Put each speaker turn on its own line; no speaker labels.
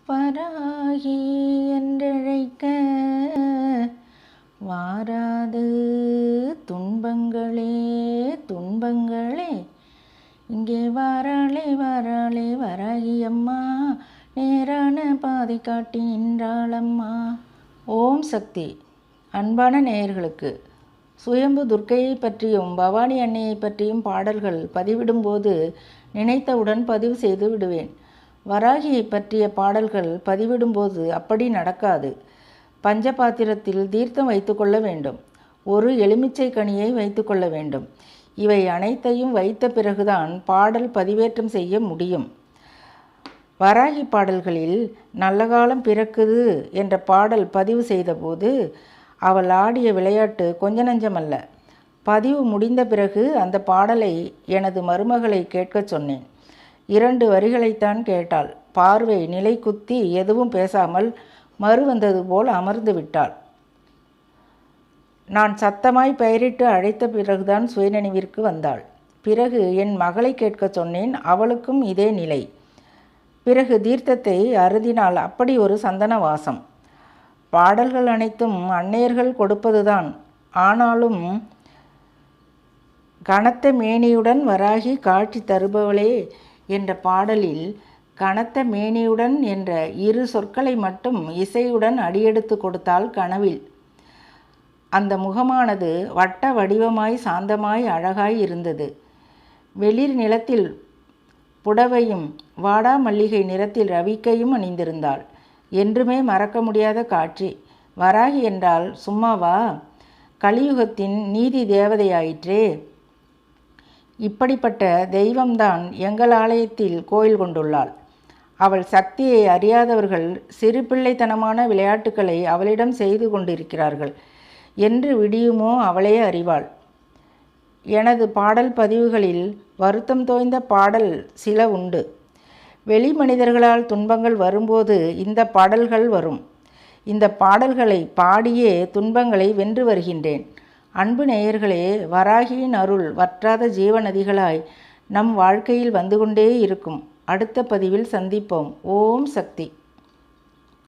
வராகி என்றழைக்க வாராது துன்பங்களே துன்பங்களே. இங்கே வாராளே வாராளே வராகி அம்மா, நேரான பாதை காட்டி நின்றாளம்மா. ஓம் சக்தி. அன்பான நேயர்களுக்கு சுயம்பு துர்க்கையை பற்றியும் பவானி அன்னையை பற்றியும் பாடல்கள் பதிவிடும்போது நினைத்தவுடன் பதிவு செய்து விடுவேன். வராகியை பற்றிய பாடல்கள் பதிவிடும்போது அப்படி நடக்காது. பஞ்சபாத்திரத்தில் தீர்த்தம் வைத்து கொள்ள வேண்டும். ஒரு எலுமிச்சை கனியை வைத்து கொள்ள வேண்டும். இவை அனைத்தையும் வைத்த பிறகுதான் பாடல் பதிவேற்றம் செய்ய முடியும். வராகி பாடல்களில் நல்ல காலம் பிறக்குது என்ற பாடல் பதிவு செய்தபோது அவள் ஆடிய விளையாட்டு கொஞ்ச நஞ்சமல்ல. பதிவு முடிந்த பிறகு அந்த பாடலை எனது மருமகளை கேட்கச் சொன்னேன். 2 வரிகளைத்தான் கேட்டாள். பார்வை நிலை குத்தி எதுவும் பேசாமல் மறு வந்தது போல் அமர்ந்து விட்டாள். நான் சத்தமாய் பெயரிட்டு அழைத்த பிறகுதான் சுயநினைவிற்கு வந்தாள். பிறகு என் மகளை கேட்கச் சொன்னேன். அவளுக்கும் இதே நிலை. பிறகு தீர்த்தத்தை அருந்தினால் அப்படி ஒரு சந்தன வாசம். பாடல்கள் அனைத்தும் அன்னையர்கள் கொடுப்பதுதான். ஆனாலும் கனத்த மேனியுடன் வராகி காட்சி தருபவளே என்ற பாடலில் கனத்த மேனியுடன் என்ற 2 சொற்களை மட்டும் இசையுடன் அடியெடுத்து கொடுத்தால் கனவில். அந்த முகமானது வட்ட வடிவமாய் சாந்தமாய் அழகாய் இருந்தது. வெளிர் நிலத்தில் புடவையும் வாடா மல்லிகை நிறத்தில் ரவிக்கையும் அணிந்திருந்தாள். என்றுமே மறக்க முடியாத காட்சி. வராகி என்றால் சும்மாவா? கலியுகத்தின் நீதி தேவதையாயிற்றே. இப்படிப்பட்ட தெய்வம்தான் எங்கள் ஆலயத்தில் கோயில் கொண்டுள்ளாள். அவள் சக்தியை அறியாதவர்கள் சிறு பிள்ளைத்தனமான விளையாட்டுக்களை அவளிடம் செய்து கொண்டிருக்கிறார்கள். என்று விடியுமோ அவளே அறிவாள். எனது பாடல் பதிவுகளில் வருத்தம் தோய்ந்த பாடல் சில உண்டு. வெளி மனிதர்களால் துன்பங்கள் வரும்போது இந்த பாடல்கள் வரும். இந்த பாடல்களை பாடியே துன்பங்களை வென்று வருகின்றேன். அன்பு நேயர்களே, வராகியின் அருள் வற்றாத ஜீவநதிகளாய் நம் வாழ்க்கையில் வந்து கொண்டே இருக்கும். அடுத்த பதிவில் சந்திப்போம். ஓம் சக்தி.